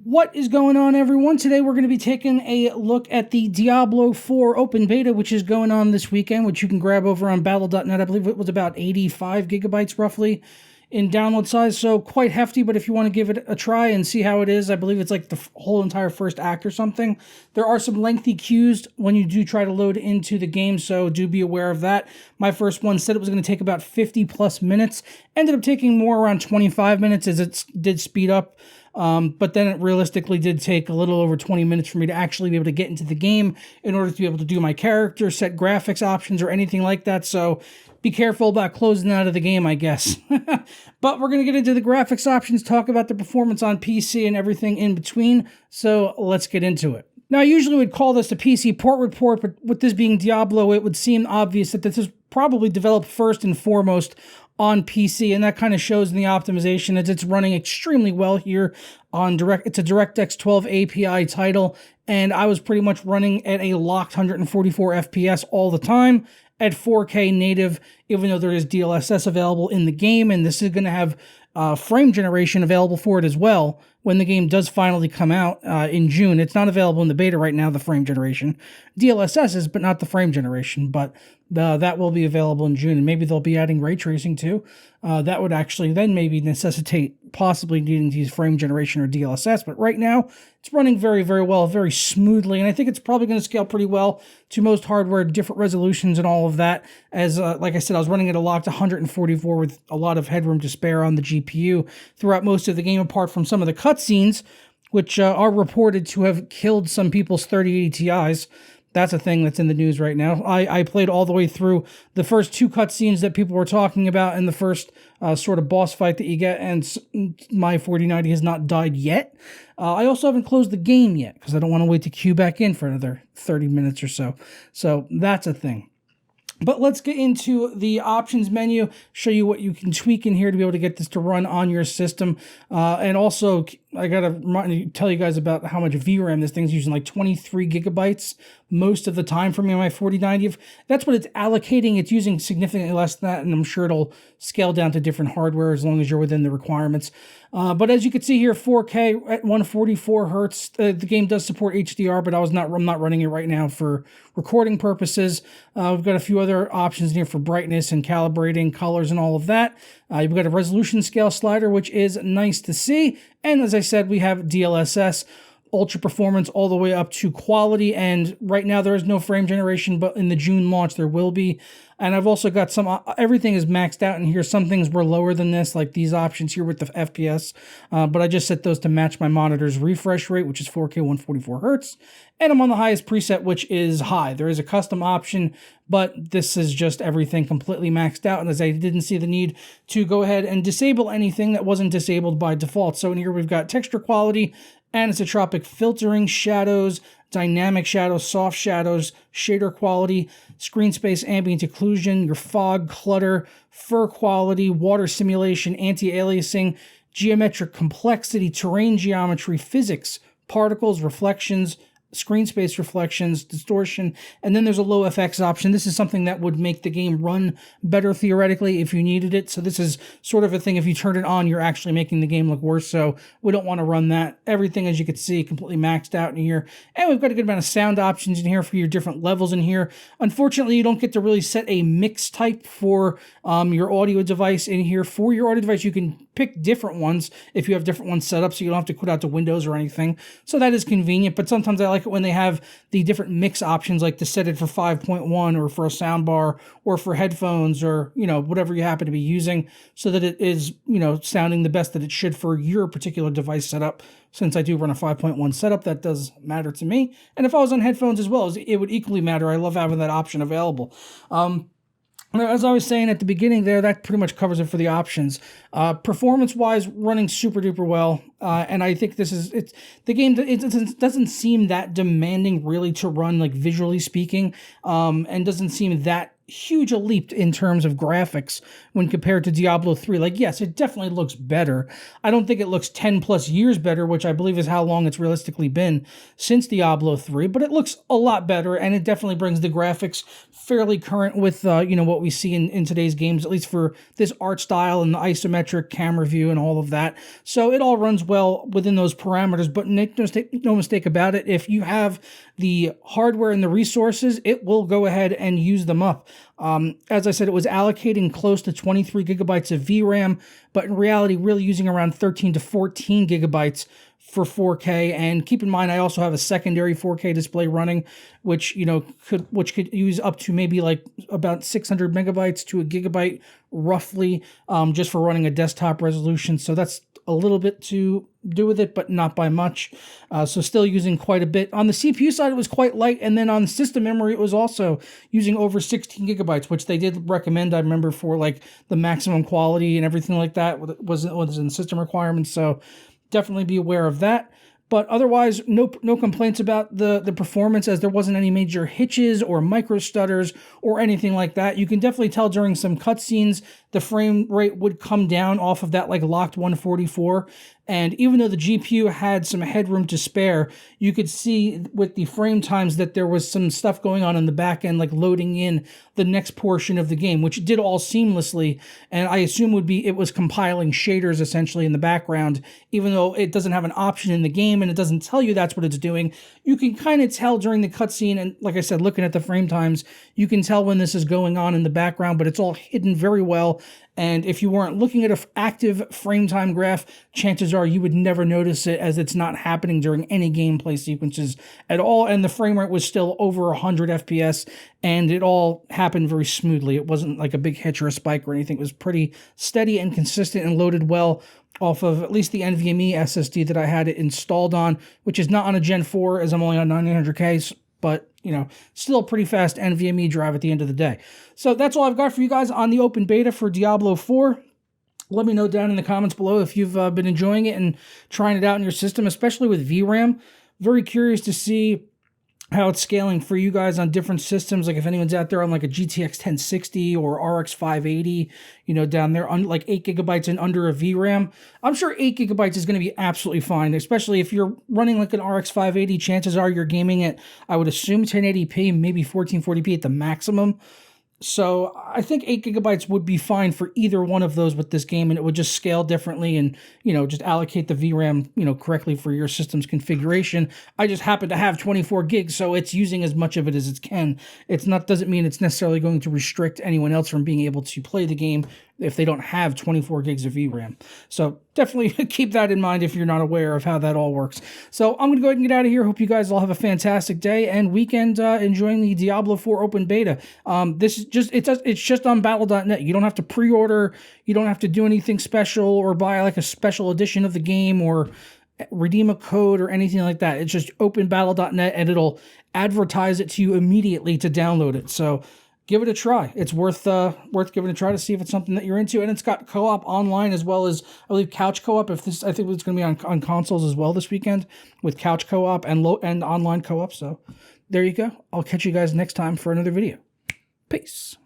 What is going on, everyone? Today we're going to be taking a look at the Diablo IV open beta, which is going on this weekend, which you can grab over on battle.net. I believe it was about 85 gigabytes roughly in download size, so quite hefty, but if you want to give it a try and see how it is, I believe it's like the whole entire first act or something. There are some lengthy queues when you do try to load into the game, so do be aware of that. My first one said it was going to take about 50 plus minutes, ended up taking more around 25 minutes as it did speed up. But then it realistically did take a little over 20 minutes for me to actually be able to get into the game in order to be able to do my character, set graphics options, or anything like that. So be careful about closing out of the game, I guess. But we're going to get into the graphics options, talk about the performance on PC and everything in between. So let's get into it. Now, I usually would call this a PC port report, but with this being Diablo, it would seem obvious that this is probably developed first and foremost on PC, and that kind of shows in the optimization as it's running extremely well here on it's a DirectX 12 API title, and I was pretty much running at a locked 144 FPS all the time at 4K native, even though there is DLSS available in the game, and this is going to have frame generation available for it as well when the game does finally come out in June. It's not available in the beta right now, the frame generation. DLSS is, but not the frame generation, but that will be available in June, and maybe they'll be adding ray tracing too. That would actually then maybe necessitate possibly needing to use frame generation or DLSS, but right now it's running very, very well, very smoothly, and I think it's probably going to scale pretty well to most hardware, different resolutions and all of that. As like I said, I was running at a locked 144 with a lot of headroom to spare on the GPU throughout most of the game, apart from some of the cutscenes, which are reported to have killed some people's 3080 Ti's. That's a thing that's in the news right now. I played all the way through the first two cutscenes that people were talking about in the first sort of boss fight that you get, and my 4090 has not died yet. I also haven't closed the game yet because I don't want to wait to queue back in for another 30 minutes or so. So that's a thing. But let's get into the options menu, show you what you can tweak in here to be able to get this to run on your system. And also, I got to tell you guys about how much VRAM this thing's using, like 23 gigabytes most of the time for me on my 4090. If that's what it's allocating, it's using significantly less than that, and I'm sure it'll scale down to different hardware as long as you're within the requirements. But as you can see here, 4K at 144 hertz. The game does support HDR, but I'm not running it right now for recording purposes. We've got a few other options in here for brightness and calibrating colors and all of that. You've got a resolution scale slider, which is nice to see. And as I said, we have DLSS, ultra performance all the way up to quality, and right now there is no frame generation, but in the June launch there will be. And I've also got some, everything is maxed out in here. Some things were lower than this, like these options here with the FPS, but I just set those to match my monitor's refresh rate, which is 4K 144 hertz, and I'm on the highest preset, which is high. There is a custom option, but this is just everything completely maxed out, and as I didn't see the need to go ahead and disable anything that wasn't disabled by default. So in here we've got texture quality, anisotropic filtering, shadows, dynamic shadows, soft shadows, shader quality, screen space ambient occlusion, your fog, clutter, fur quality, water simulation, anti-aliasing, geometric complexity, terrain geometry, physics, particles, reflections, screen space reflections, distortion, and then there's a low FX option. This is something that would make the game run better theoretically if you needed it. So this is sort of a thing, if you turn it on, you're actually making the game look worse. So we don't want to run that. Everything, as you can see, completely maxed out in here. And we've got a good amount of sound options in here for your different levels in here. Unfortunately, you don't get to really set a mix type for your audio device in here. For your audio device, you can pick different ones if you have different ones set up, so you don't have to put out to Windows or anything. So that is convenient, but sometimes I like it when they have the different mix options, like to set it for 5.1 or for a soundbar or for headphones or, whatever you happen to be using, so that it is, sounding the best that it should for your particular device setup. Since I do run a 5.1 setup, that does matter to me. And if I was on headphones as well, it would equally matter. I love having that option available. As I was saying at the beginning there, that pretty much covers it for the options. Performance-wise, running super duper well, and I think the game. It doesn't seem that demanding really to run, like visually speaking, and doesn't seem that huge a leap in terms of graphics when compared to Diablo 3. Like, yes, it definitely looks better. I don't think it looks 10 plus years better, which I believe is how long it's realistically been since Diablo 3, but it looks a lot better, and it definitely brings the graphics fairly current with, what we see in today's games, at least for this art style and the isometric camera view and all of that. So it all runs well within those parameters, but make no mistake about it, if you have the hardware and the resources, it will go ahead and use them up. As I said, it was allocating close to 23 gigabytes of VRAM, but in reality, really using around 13 to 14 gigabytes for 4K. And keep in mind, I also have a secondary 4K display running, which could use up to maybe like about 600 megabytes to a gigabyte, roughly, just for running a desktop resolution. So that's a little bit to do with it, but not by much. So still using quite a bit. On the CPU side, it was quite light, and then on the system memory, it was also using over 16 gigabytes, which they did recommend, I remember, for like the maximum quality and everything like that was in system requirements. So definitely be aware of that. But otherwise, no complaints about the performance, as there wasn't any major hitches or micro stutters or anything like that. You can definitely tell during some cutscenes the frame rate would come down off of that like locked 144. And even though the GPU had some headroom to spare, you could see with the frame times that there was some stuff going on in the back end, like loading in the next portion of the game, which did all seamlessly. And I assume it was compiling shaders essentially in the background, even though it doesn't have an option in the game and it doesn't tell you that's what it's doing. You can kind of tell during the cutscene, and like I said, looking at the frame times, you can tell when this is going on in the background, but it's all hidden very well. And if you weren't looking at an active frame time graph, chances are you would never notice it, as it's not happening during any gameplay sequences at all. And the frame rate was still over 100 FPS, and it all happened very smoothly. It wasn't like a big hitch or a spike or anything. It was pretty steady and consistent and loaded well off of at least the NVMe SSD that I had it installed on, which is not on a Gen 4, as I'm only on 9900K, but still a pretty fast NVMe drive at the end of the day. So that's all I've got for you guys on the open beta for Diablo 4. Let me know down in the comments below if you've been enjoying it and trying it out in your system, especially with VRAM. Very curious to see how it's scaling for you guys on different systems. Like if anyone's out there on like a GTX 1060 or RX 580, down there on like 8 gigabytes and under a VRAM, I'm sure 8 gigabytes is going to be absolutely fine, especially if you're running like an RX 580. Chances are you're gaming at, I would assume, 1080p, maybe 1440p at the maximum. So I think 8 gigabytes would be fine for either one of those with this game, and it would just scale differently and, just allocate the VRAM, correctly for your system's configuration. I just happen to have 24 gigs, so it's using as much of it as it can. Doesn't mean it's necessarily going to restrict anyone else from being able to play the game if they don't have 24 gigs of VRAM. So definitely keep that in mind if you're not aware of how that all works. So I'm going to go ahead and get out of here. Hope you guys all have a fantastic day and weekend enjoying the Diablo 4 open beta. This is it's just on battle.net. You don't have to pre-order. You don't have to do anything special or buy like a special edition of the game or redeem a code or anything like that. It's just open battle.net, and it'll advertise it to you immediately to download it. So give it a try. It's worth giving a try to see if it's something that you're into. And it's got co-op online as well as, I believe, couch co-op. I think it's going to be on consoles as well this weekend with couch co-op and online co-op. So there you go. I'll catch you guys next time for another video. Peace.